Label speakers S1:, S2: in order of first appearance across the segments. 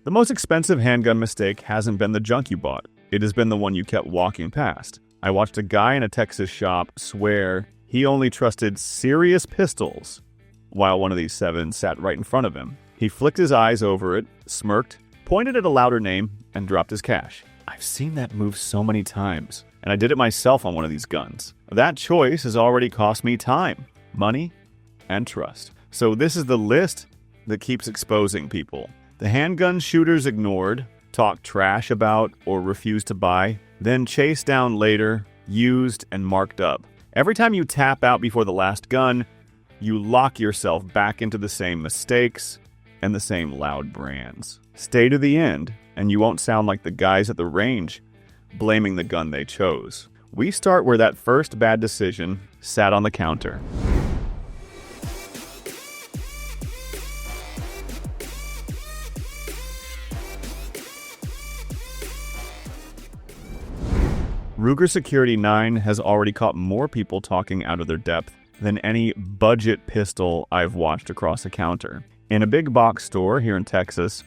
S1: The most expensive handgun mistake hasn't been the junk you bought. It has been the one you kept walking past. I watched a guy in a Texas shop swear he only trusted serious pistols while one of these 7 sat right in front of him. He flicked his eyes over it, smirked, pointed at a louder name, and dropped his cash. I've seen that move so many times, and I did it myself on one of these guns. That choice has already cost me time, money, and trust. So this is the list that keeps exposing people. The handgun shooters ignored, talked trash about, or refused to buy, then chased down later, used, and marked up. Every time you tap out before the last gun, you lock yourself back into the same mistakes and the same loud brands. Stay to the end, and you won't sound like the guys at the range blaming the gun they chose. We start where that first bad decision sat on the counter. Ruger Security 9 has already caught more people talking out of their depth than any budget pistol I've watched across a counter. In a big box store here in Texas,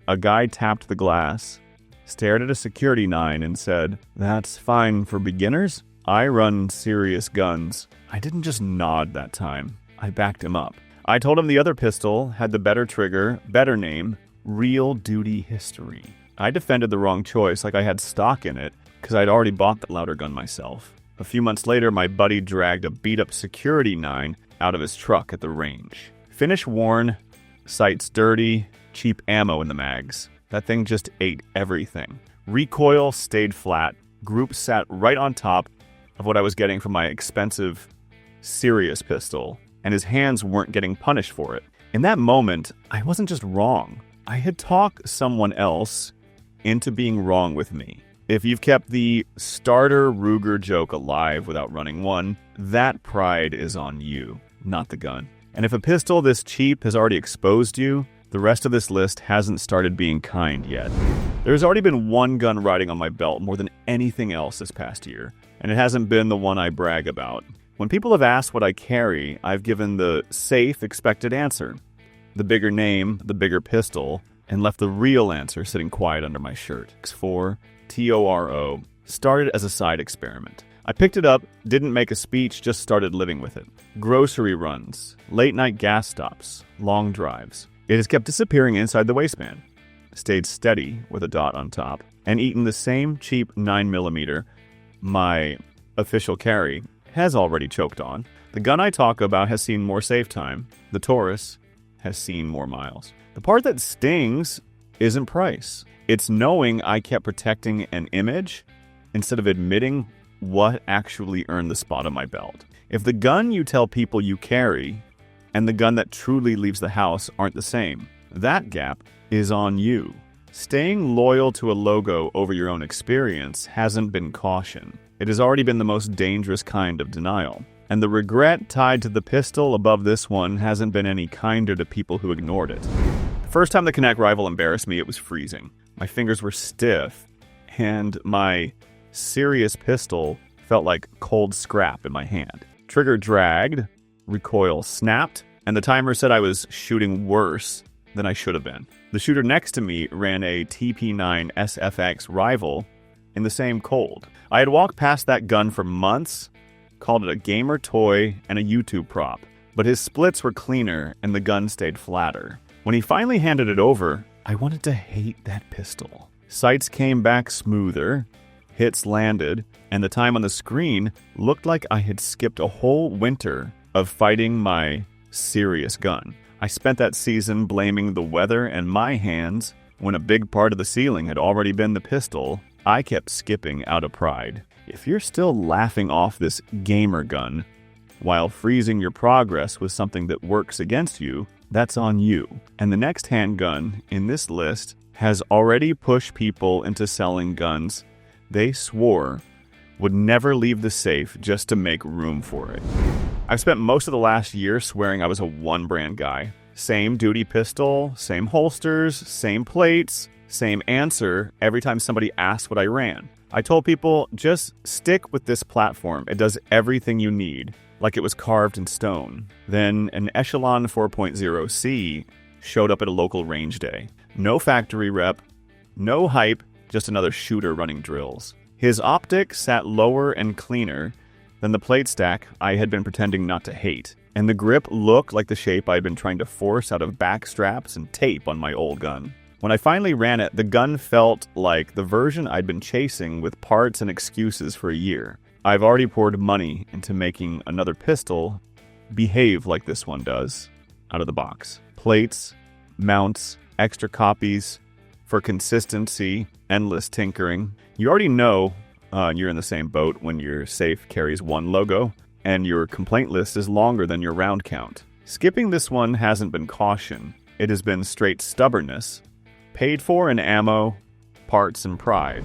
S1: a guy tapped the glass, stared at a Security 9 and said, "That's fine for beginners. I run serious guns." I didn't just nod that time. I backed him up. I told him the other pistol had the better trigger, better name, real duty history. I defended the wrong choice like I had stock in it, because I'd already bought the louder gun myself. A few months later, my buddy dragged a beat-up Security 9 out of his truck at the range. Finish worn, sights dirty, cheap ammo in the mags. That thing just ate everything. Recoil stayed flat, group sat right on top of what I was getting from my expensive, serious pistol, and his hands weren't getting punished for it. In that moment, I wasn't just wrong. I had talked someone else into being wrong with me. If you've kept the starter Ruger joke alive without running one, that pride is on you, not the gun. And if a pistol this cheap has already exposed you, the rest of this list hasn't started being kind yet. There's already been one gun riding on my belt more than anything else this past year, and it hasn't been the one I brag about. When people have asked what I carry, I've given the safe, expected answer. The bigger name, the bigger pistol, and left the real answer sitting quiet under my shirt. GX4 T.O.R.O. started as a side experiment. I picked it up, didn't make a speech, just started living with it. Grocery runs, late night gas stops, long drives. It has kept disappearing inside the waistband, stayed steady with a dot on top, and eaten the same cheap 9mm my official carry has already choked on. The gun I talk about has seen more save time. The Taurus has seen more miles. The part that stings isn't price. It's knowing I kept protecting an image instead of admitting what actually earned the spot on my belt. If the gun you tell people you carry and the gun that truly leaves the house aren't the same, that gap is on you. Staying loyal to a logo over your own experience hasn't been caution. It has already been the most dangerous kind of denial. And the regret tied to the pistol above this one hasn't been any kinder to people who ignored it. The first time the Canik Rival embarrassed me, it was freezing. My fingers were stiff, and my serious pistol felt like cold scrap in my hand. Trigger dragged, recoil snapped, and the timer said I was shooting worse than I should have been. The shooter next to me ran a TP9 SFX Rival in the same cold. I had walked past that gun for months, called it a gamer toy and a YouTube prop, but his splits were cleaner and the gun stayed flatter. When he finally handed it over, I wanted to hate that pistol. Sights came back smoother, hits landed, and the time on the screen looked like I had skipped a whole winter of fighting my serious gun. I spent that season blaming the weather and my hands when a big part of the ceiling had already been the pistol. I kept skipping out of pride. If you're still laughing off this gamer gun while freezing your progress with something that works against you, that's on you. And the next handgun in this list has already pushed people into selling guns they swore would never leave the safe just to make room for it. I've spent most of the last year swearing I was a one-brand guy. Same duty pistol, same holsters, same plates, same answer every time somebody asked what I ran. I told people, just stick with this platform. It does everything you need, like it was carved in stone. Then an Echelon 4.0C showed up at a local range day. No factory rep, no hype, just another shooter running drills. His optic sat lower and cleaner than the plate stack I had been pretending not to hate, and the grip looked like the shape I had been trying to force out of back straps and tape on my old gun. When I finally ran it, the gun felt like the version I'd been chasing with parts and excuses for a year. I've already poured money into making another pistol behave like this one does, out of the box. Plates, mounts, extra copies, for consistency, endless tinkering. You already know you're in the same boat when your safe carries one logo, and your complaint list is longer than your round count. Skipping this one hasn't been caution. It has been straight stubbornness, paid for in ammo, parts, and pride.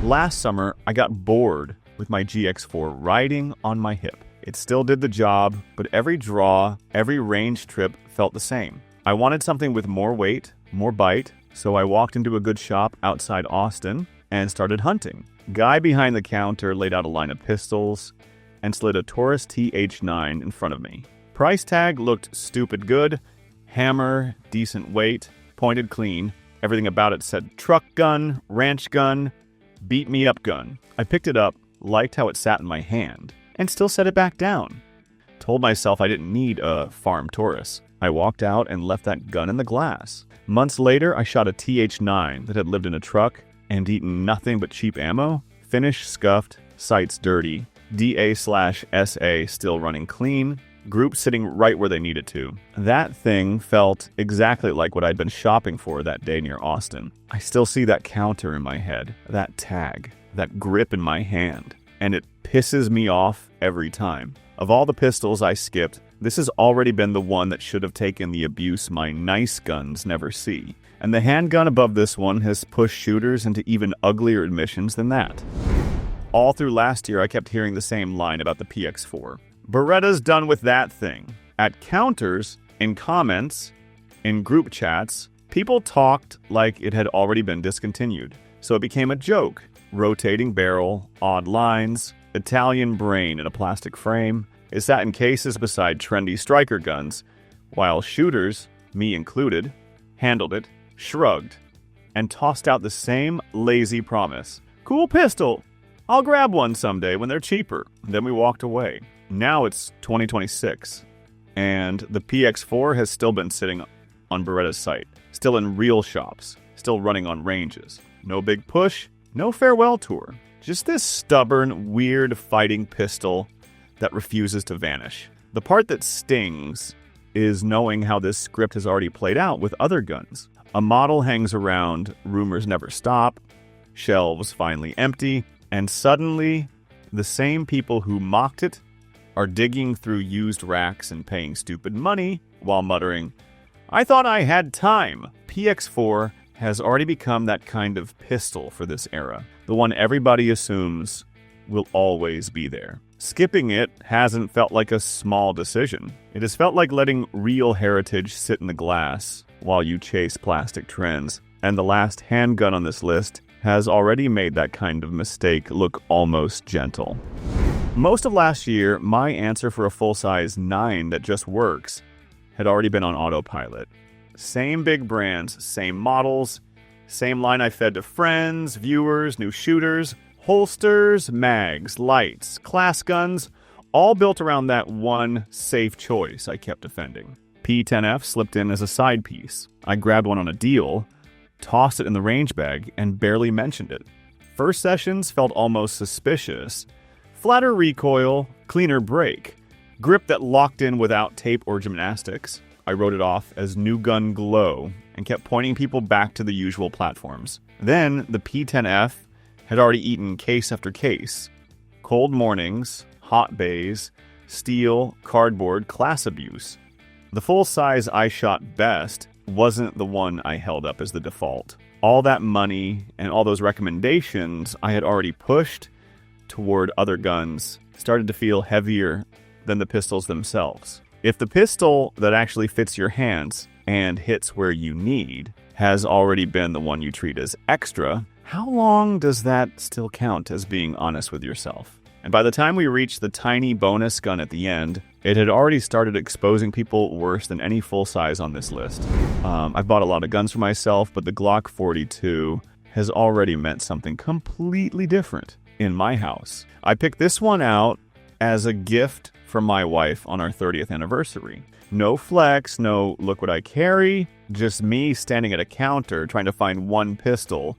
S1: Last summer, I got bored with my GX4 riding on my hip. It still did the job, but every draw, every range trip felt the same. I wanted something with more weight, more bite, so I walked into a good shop outside Austin and started hunting. Guy behind the counter laid out a line of pistols and slid a Taurus TH9 in front of me. Price tag looked stupid good, hammer, decent weight, pointed clean. Everything about it said truck gun, ranch gun, beat me up gun. I picked it up, liked how it sat in my hand, and still set it back down. Told myself I didn't need a farm Taurus. I walked out and left that gun in the glass. Months later, I shot a TH9 that had lived in a truck and eaten nothing but cheap ammo. Finish scuffed, sights dirty, DA/SA still running clean, group sitting right where they needed to. That thing felt exactly like what I'd been shopping for that day near Austin. I still see that counter in my head, that tag, that grip in my hand, and it pisses me off every time. Of all the pistols I skipped, this has already been the one that should have taken the abuse my nice guns never see. And the handgun above this one has pushed shooters into even uglier admissions than that. All through last year, I kept hearing the same line about the PX4. Beretta's done with that thing. At counters, in comments, in group chats, people talked like it had already been discontinued. So it became a joke. Rotating barrel, odd lines, Italian brain in a plastic frame. It sat in cases beside trendy striker guns, while shooters, me included, handled it, shrugged, and tossed out the same lazy promise. Cool pistol! I'll grab one someday when they're cheaper. Then we walked away. Now it's 2026, and the PX4 has still been sitting on Beretta's site, still in real shops, still running on ranges. No big push, no farewell tour. Just this stubborn, weird fighting pistol that refuses to vanish. The part that stings is knowing how this script has already played out with other guns. A model hangs around, rumors never stop, shelves finally empty, and suddenly the same people who mocked it are digging through used racks and paying stupid money while muttering, "I thought I had time." PX4 has already become that kind of pistol for this era, the one everybody assumes will always be there. Skipping it hasn't felt like a small decision. It has felt like letting real heritage sit in the glass while you chase plastic trends, and the last handgun on this list has already made that kind of mistake look almost gentle. Most of last year, my answer for a full-size 9 that just works had already been on autopilot. Same big brands, same models, same line I fed to friends, viewers, new shooters, holsters, mags, lights, class guns, all built around that one safe choice I kept defending. P10F slipped in as a side piece. I grabbed one on a deal, tossed it in the range bag, and barely mentioned it. First sessions felt almost suspicious. Flatter recoil, cleaner break, grip that locked in without tape or gymnastics. I wrote it off as new gun glow and kept pointing people back to the usual platforms. Then the P10F had already eaten case after case. Cold mornings, hot bays, steel, cardboard, class abuse. The full size I shot best wasn't the one I held up as the default. All that money and all those recommendations I had already pushed toward other guns started to feel heavier than the pistols themselves. If the pistol that actually fits your hands and hits where you need has already been the one you treat as extra, how long does that still count as being honest with yourself? And by the time we reached the tiny bonus gun at the end, it had already started exposing people worse than any full size on this list. I've bought a lot of guns for myself, but the Glock 42 has already meant something completely different in my house. I picked this one out as a gift from my wife on our 30th anniversary. No flex, no look what I carry, just me standing at a counter trying to find one pistol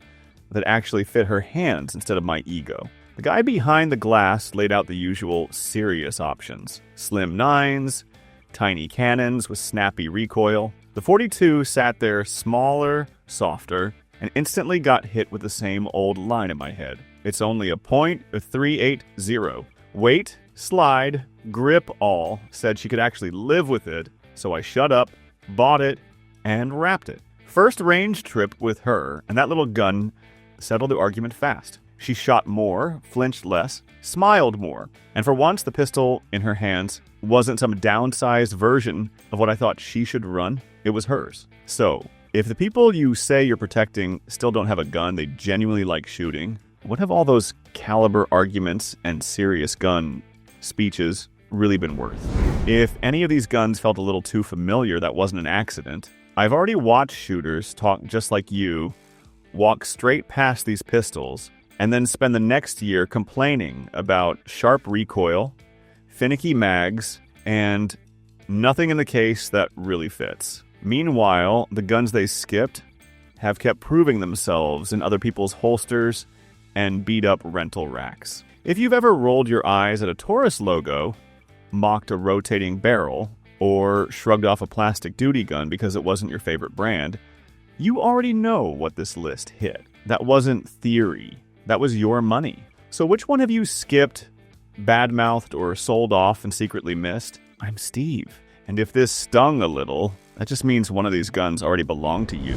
S1: that actually fit her hands instead of my ego. The guy behind the glass laid out the usual serious options. Slim 9s, tiny cannons with snappy recoil. The 42 sat there smaller, softer, and instantly got hit with the same old line in my head. It's only a .380. Weight, slide, grip all said she could actually live with it, so I shut up, bought it, and wrapped it. First range trip with her, and that little gun settled the argument fast. She shot more, flinched less, smiled more, and for once the pistol in her hands wasn't some downsized version of what I thought she should run, it was hers. So, if the people you say you're protecting still don't have a gun they genuinely like shooting, what have all those caliber arguments and serious gun speeches really been worth? If any of these guns felt a little too familiar, that wasn't an accident. I've already watched shooters talk just like you, walk straight past these pistols, and then spend the next year complaining about sharp recoil, finicky mags, and nothing in the case that really fits. Meanwhile, the guns they skipped have kept proving themselves in other people's holsters and beat-up rental racks. If you've ever rolled your eyes at a Taurus logo, mocked a rotating barrel, or shrugged off a plastic duty gun because it wasn't your favorite brand, you already know what this list hit. That wasn't theory. That was your money. So which one have you skipped, badmouthed, or sold off and secretly missed? I'm Steve. And if this stung a little, that just means one of these guns already belonged to you.